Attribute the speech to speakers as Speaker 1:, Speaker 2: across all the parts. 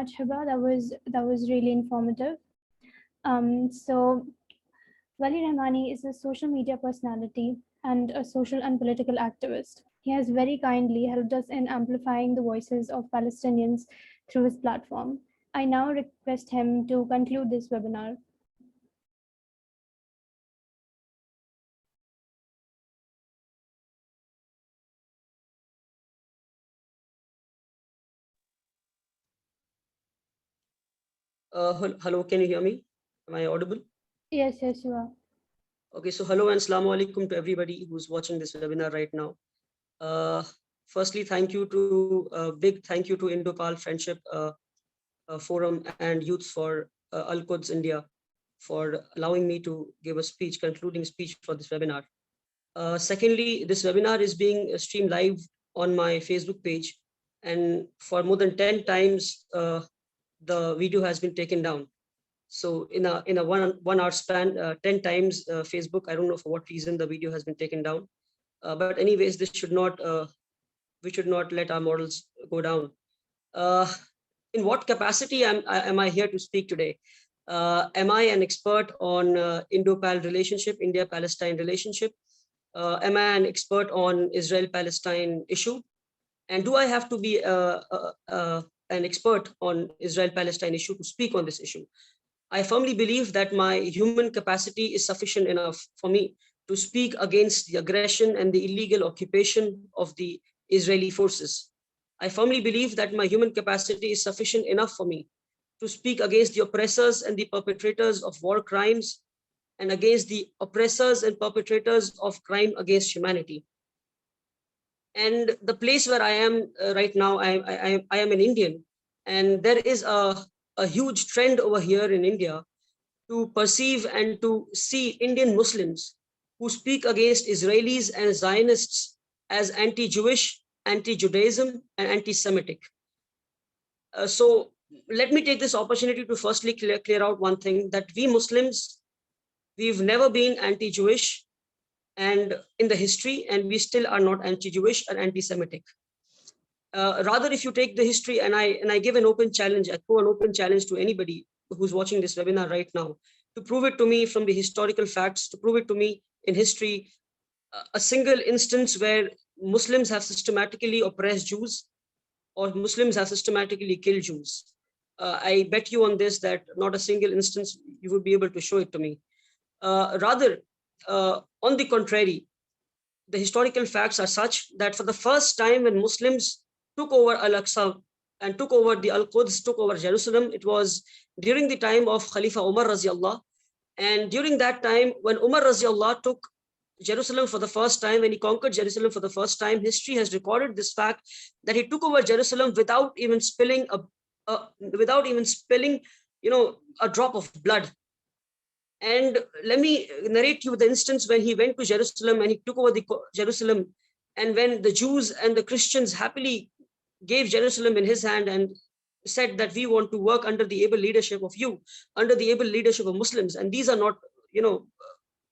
Speaker 1: much, Hiba. That was really informative. So Wali Rahmani is a social media personality and a social and political activist. He has very kindly helped us in amplifying the voices of Palestinians through his platform. I now request him to conclude this webinar.
Speaker 2: Hello, can you hear me? Am I audible?
Speaker 1: Yes, you are.
Speaker 2: Okay, so hello and assalamu alaikum to everybody who's watching this webinar right now. Firstly, thank you to big thank you to Indo-Pal Friendship Forum and Youth for Al-Quds India for allowing me to give a speech, concluding speech for this webinar. Secondly, this webinar is being streamed live on my Facebook page, and for more than 10 times, the video has been taken down. So in a 1 hour span, 10 times Facebook, I don't know for what reason the video has been taken down. But anyways, this should not, we should not let our models go down. In what capacity am I here to speak today? Am I an expert on Indo-Pal relationship, India-Palestine relationship? Am I an expert on Israel-Palestine issue? And do I have to be an expert on Israel-Palestine issue to speak on this issue? I firmly believe that my human capacity is sufficient enough for me to speak against the aggression and the illegal occupation of the Israeli forces. I firmly believe that my human capacity is sufficient enough for me to speak against the oppressors and the perpetrators of war crimes and against the oppressors and perpetrators of crime against humanity. And the place where I am right now, I am an Indian, and there is a huge trend over here in India to perceive and to see Indian Muslims who speak against Israelis and Zionists as anti-Jewish, anti-Judaism, and anti-Semitic. So let me take this opportunity to firstly clear out one thing, that we Muslims, we've never been anti-Jewish and in the history, and we still are not anti-Jewish or anti-Semitic. Rather, if you take the history, and I give an open challenge, I throw an open challenge to anybody who's watching this webinar right now, to prove it to me from the historical facts, to prove it to me in history, a single instance where Muslims have systematically oppressed Jews or Muslims have systematically killed Jews. I bet you on this that not a single instance you would be able to show it to me. Rather, on the contrary, the historical facts are such that for the first time when Muslims took over Al-Aqsa and took over the Al-Quds, took over Jerusalem, it was during the time of Khalifa Umar Raziallah. And during that time, when Umar Raziallah took Jerusalem for the first time, when he conquered Jerusalem for the first time, history has recorded this fact that he took over Jerusalem without even spilling a drop of blood. And let me narrate you the instance when he went to Jerusalem and he took over the Jerusalem, and when the Jews and the Christians happily gave Jerusalem in his hand and said that we want to work under the able leadership of you, under the able leadership of Muslims. And these are not,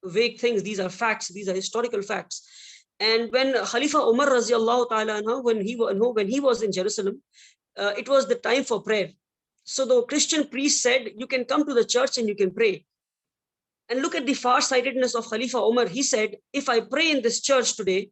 Speaker 2: vague things. These are facts. These are historical facts. And when Khalifa Umar Raziallahu Ta'ala, when he was in Jerusalem, it was the time for prayer. So the Christian priest said, you can come to the church and you can pray. And look at the far-sightedness of Khalifa Umar. He said, if I pray in this church today,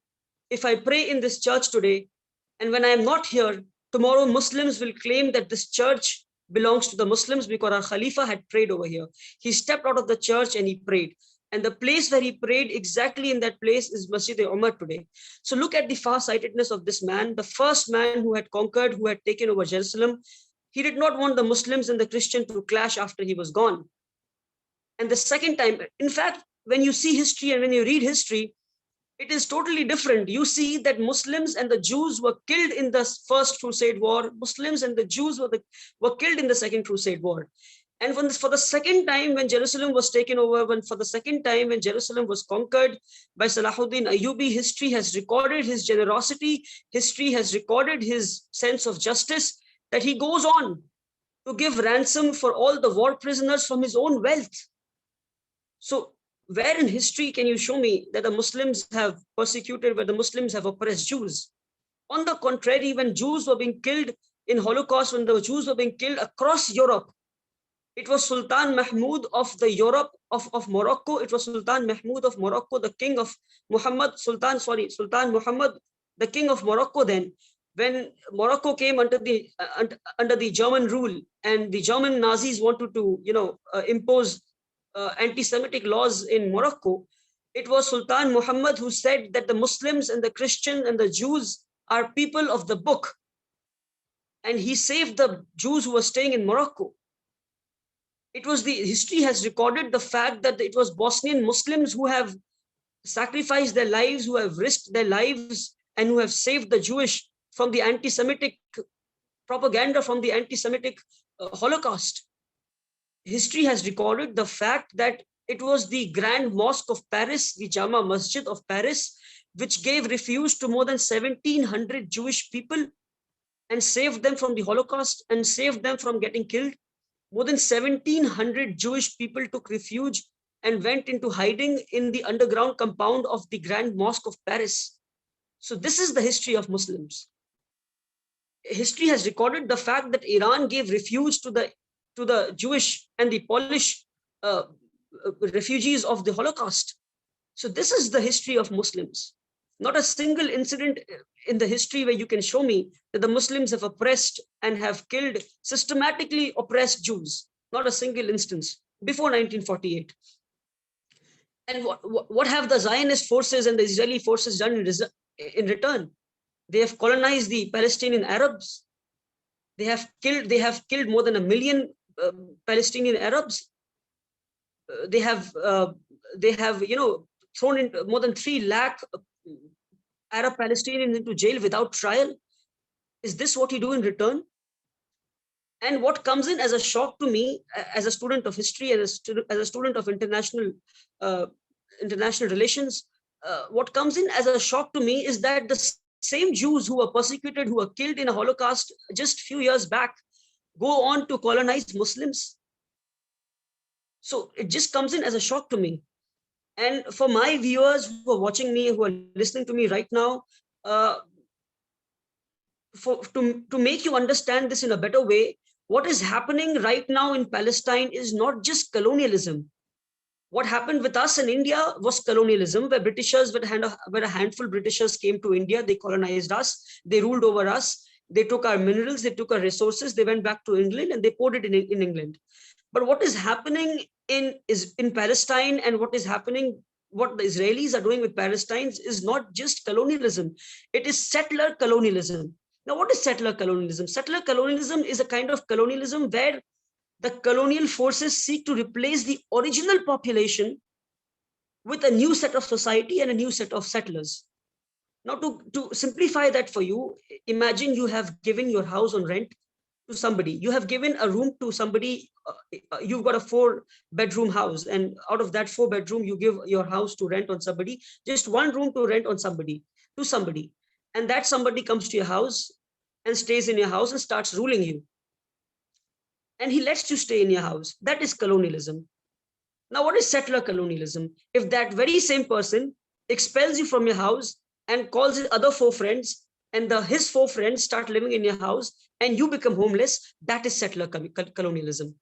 Speaker 2: and when I am not here, tomorrow Muslims will claim that this church belongs to the Muslims because our Khalifa had prayed over here. He stepped out of the church and he prayed. And the place where he prayed, exactly in that place, is Masjid Umar today. So look at the far-sightedness of this man, the first man who had conquered, who had taken over Jerusalem. He did not want the Muslims and the Christian to clash after he was gone. And the second time, in fact, when you see history and when you read history, it is totally different. You see that Muslims and the Jews were killed in the first Crusade War. Muslims and the Jews were killed in the second Crusade War. And for the second time when Jerusalem was taken over, when Jerusalem was conquered by Salahuddin Ayyubi, history has recorded his generosity. History has recorded his sense of justice, that he goes on to give ransom for all the war prisoners from his own wealth. So where in history can you show me that the Muslims have persecuted, where the Muslims have oppressed Jews? On the contrary, when Jews were being killed, in Holocaust, when the Jews were being killed across Europe, it was Sultan Mahmud of the Europe of Morocco. It was Sultan Mahmud of Morocco, the king of Sultan Muhammad, the king of Morocco. Then, when Morocco came under the German rule, and the German Nazis wanted to, impose anti-Semitic laws in Morocco, it was Sultan Muhammad who said that the Muslims and the Christians and the Jews are people of the book, and he saved the Jews who were staying in Morocco. History has recorded the fact that it was Bosnian Muslims who have sacrificed their lives, who have risked their lives, and who have saved the Jewish from the anti-Semitic propaganda, from the anti-Semitic Holocaust. History has recorded the fact that it was the Grand Mosque of Paris, the Jama Masjid of Paris, which gave refuge to more than 1,700 Jewish people and saved them from the Holocaust and saved them from getting killed. More than 1,700 Jewish people took refuge and went into hiding in the underground compound of the Grand Mosque of Paris. So this is the history of Muslims. History has recorded the fact that Iran gave refuge to the Jewish and the Polish refugees of the Holocaust. So this is the history of Muslims. Not a single incident in the history where you can show me that the Muslims have oppressed and have killed, systematically oppressed Jews. Not a single instance before 1948. And what have the Zionist forces and the Israeli forces done in return? They have colonized the Palestinian Arabs. They have killed more than 1 million Palestinian Arabs. They have thrown in more than 3 lakh Arab Palestinians into jail without trial. Is this what you do in return? And what comes in as a shock to me, as a student of history, as a student of international relations, what comes in as a shock to me is that the same Jews who were persecuted, who were killed in a Holocaust just a few years back, go on to colonize Muslims. So it just comes in as a shock to me. And for my viewers who are watching me, who are listening to me right now, to make you understand this in a better way, what is happening right now in Palestine is not just colonialism. What happened with us in India was colonialism, where a handful of Britishers came to India, they colonized us, they ruled over us, they took our minerals, they took our resources, they went back to England and they poured it in England. But what is happening in Palestine, and what the Israelis are doing with Palestine, is not just colonialism. It is settler colonialism. Now, what is settler colonialism? Settler colonialism is a kind of colonialism where the colonial forces seek to replace the original population with a new set of society and a new set of settlers. Now, to simplify that for you, imagine you have given your house on rent to somebody. You have given a room to somebody. You've got a 4-bedroom house, and out of that 4-bedroom, you give your house to rent on somebody, just one room to rent on somebody, and that somebody comes to your house and stays in your house and starts ruling you. And he lets you stay in your house. That is colonialism. Now, what is settler colonialism? If that very same person expels you from your house and calls his other 4 friends, and his 4 friends start living in your house, and you become homeless, that is settler colonialism.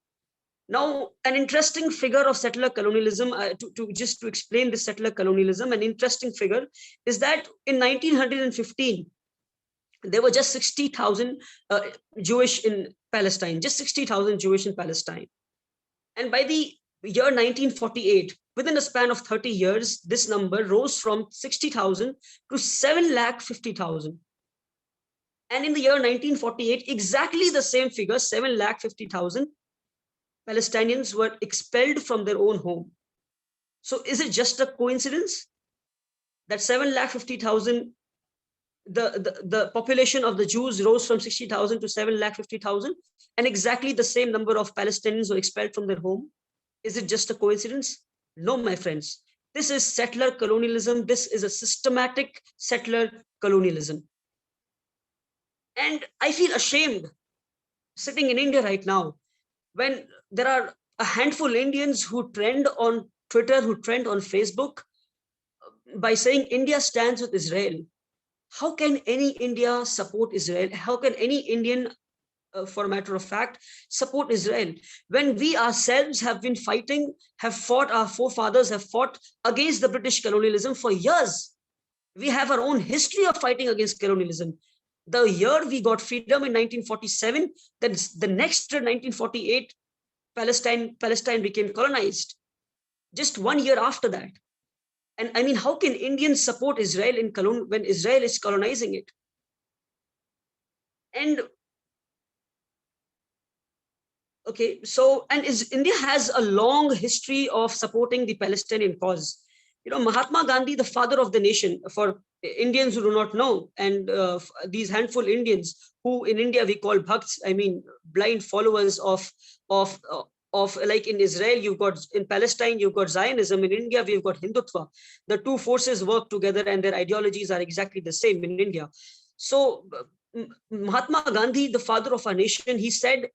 Speaker 2: Now, an interesting figure of settler colonialism, to explain this settler colonialism, an interesting figure is that in 1915, there were just 60,000 Jewish in Palestine, just 60,000 Jewish in Palestine. And by the year 1948, within a span of 30 years, this number rose from 60,000 to 750,000. And in the year 1948, exactly the same figure, 750,000 Palestinians were expelled from their own home. So is it just a coincidence that 750,000, the population of the Jews rose from 60,000 to 750,000, and exactly the same number of Palestinians were expelled from their home? Is it just a coincidence? No, my friends. This is settler colonialism. This is a systematic settler colonialism. And I feel ashamed sitting in India right now when there are a handful of Indians who trend on Twitter, who trend on Facebook by saying India stands with Israel. How can any India support Israel? How can any Indian for a matter of fact, support Israel when we ourselves have been fighting, have fought, our forefathers have fought against the British colonialism for years. We have our own history of fighting against colonialism. The year we got freedom in 1947, then the next year, 1948, Palestine became colonized. Just 1 year after that. And I mean, how can Indians support Israel when Israel is colonizing it? And okay, so India has a long history of supporting the Palestinian cause. You know, Mahatma Gandhi, the father of the nation, for Indians who do not know, and these handful Indians who in India we call bhakts, I mean blind followers of like in Israel you've got, in Palestine you've got Zionism, in India we've got Hindutva. The two forces work together and their ideologies are exactly the same in India. So Mahatma Gandhi, the father of our nation, he said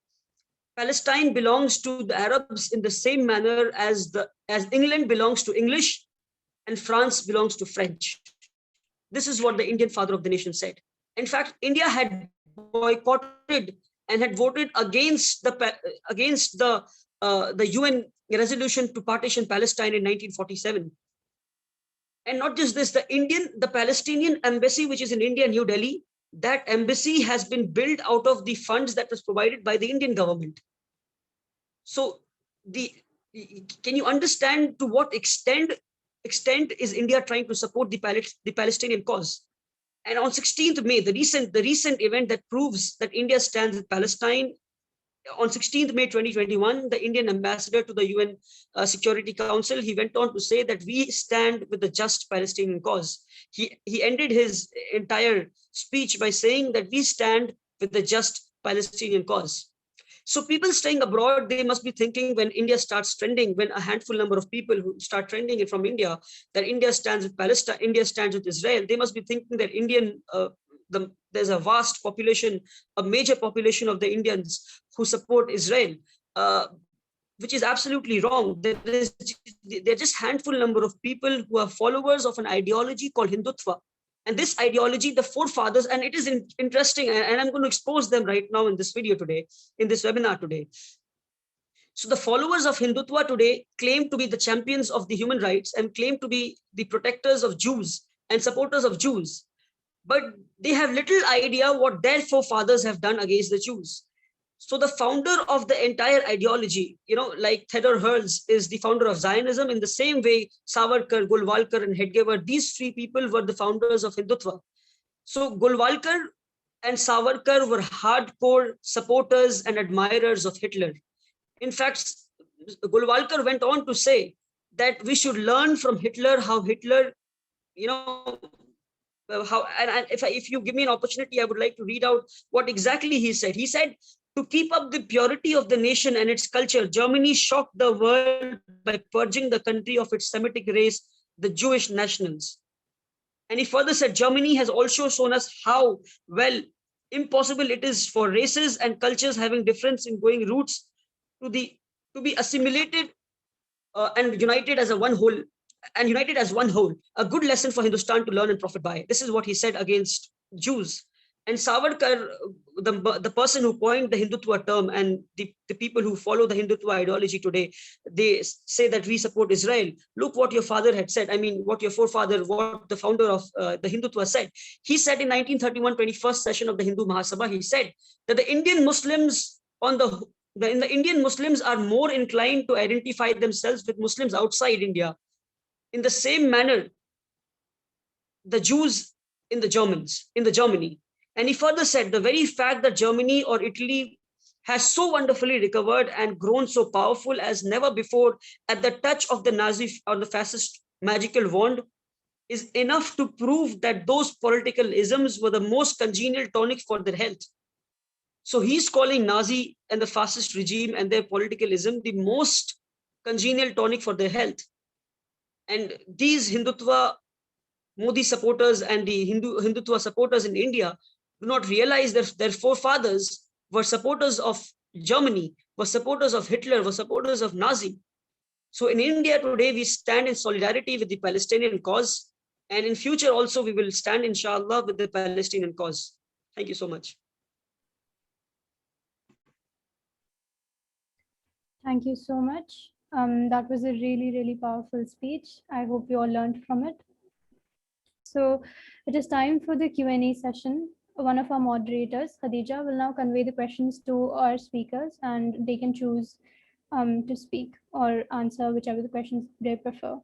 Speaker 2: Palestine belongs to the Arabs in the same manner as England belongs to English and France belongs to French. This is what the Indian father of the nation said. In fact, India had boycotted and had voted against the UN resolution to partition Palestine in 1947. And not just this, the Palestinian embassy, which is in India, New Delhi, that embassy has been built out of the funds that was provided by the Indian government. So can you understand to what extent is India trying to support the Palestinian cause? And on 16th May, the recent event that proves that India stands with Palestine, on 16th May 2021, the Indian ambassador to the UN Security Council, he went on to say that we stand with the just Palestinian cause. He ended his entire speech by saying that we stand with the just Palestinian cause. So people staying abroad, they must be thinking when India starts trending, when a handful number of people who start trending it from India, that India stands with Palestine, India stands with Israel, they must be thinking that there's a vast population, a major population of the Indians who support Israel, which is absolutely wrong. They're just handful number of people who are followers of an ideology called Hindutva. And this ideology, the forefathers, and it is interesting, and I'm going to expose them right now in this video today, in this webinar today. So the followers of Hindutva today claim to be the champions of the human rights and claim to be the protectors of Jews and supporters of Jews. But they have little idea what their forefathers have done against the Jews. So the founder of the entire ideology, like Theodor Herzl is the founder of Zionism, in the same way, Savarkar, Golwalkar, and Hedgewar, these three people were the founders of Hindutva. So Golwalkar and Savarkar were hardcore supporters and admirers of Hitler. In fact, Golwalkar went on to say that we should learn from Hitler how Hitler, if you give me an opportunity, I would like to read out what exactly he said. He said, to keep up the purity of the nation and its culture, Germany shocked the world by purging the country of its Semitic race, the Jewish nationals. And he further said, Germany has also shown us how impossible it is for races and cultures having difference in going roots to be assimilated and united as one whole. A good lesson for Hindustan to learn and profit by. This is what he said against Jews. And Savarkar, the person who coined the Hindutva term, and the people who follow the Hindutva ideology today, they say that we support Israel. Look what your father had said. I mean, what your forefather, what the founder of the Hindutva said. He said in 1931, 21st session of the Hindu Mahasabha, he said that the Indian Muslims the Indian Muslims are more inclined to identify themselves with Muslims outside India. In the same manner, the Jews in Germany. And he further said the very fact that Germany or Italy has so wonderfully recovered and grown so powerful as never before at the touch of the Nazi or the fascist magical wand is enough to prove that those political isms were the most congenial tonic for their health. So he's calling Nazi and the fascist regime and their politicalism the most congenial tonic for their health. And these Hindutva Modi supporters and the Hindutva supporters in India do not realize that their forefathers were supporters of Germany, were supporters of Hitler, were supporters of Nazi. So in India today, we stand in solidarity with the Palestinian cause. And in future also, we will stand, inshallah, with the Palestinian cause. Thank you so much.
Speaker 1: Thank you so much. That was a really, really powerful speech. I hope you all learned from it. So it is time for the Q&A session. One of our moderators, Khadija, will now convey the questions to our speakers and they can choose to speak or answer whichever the questions they prefer.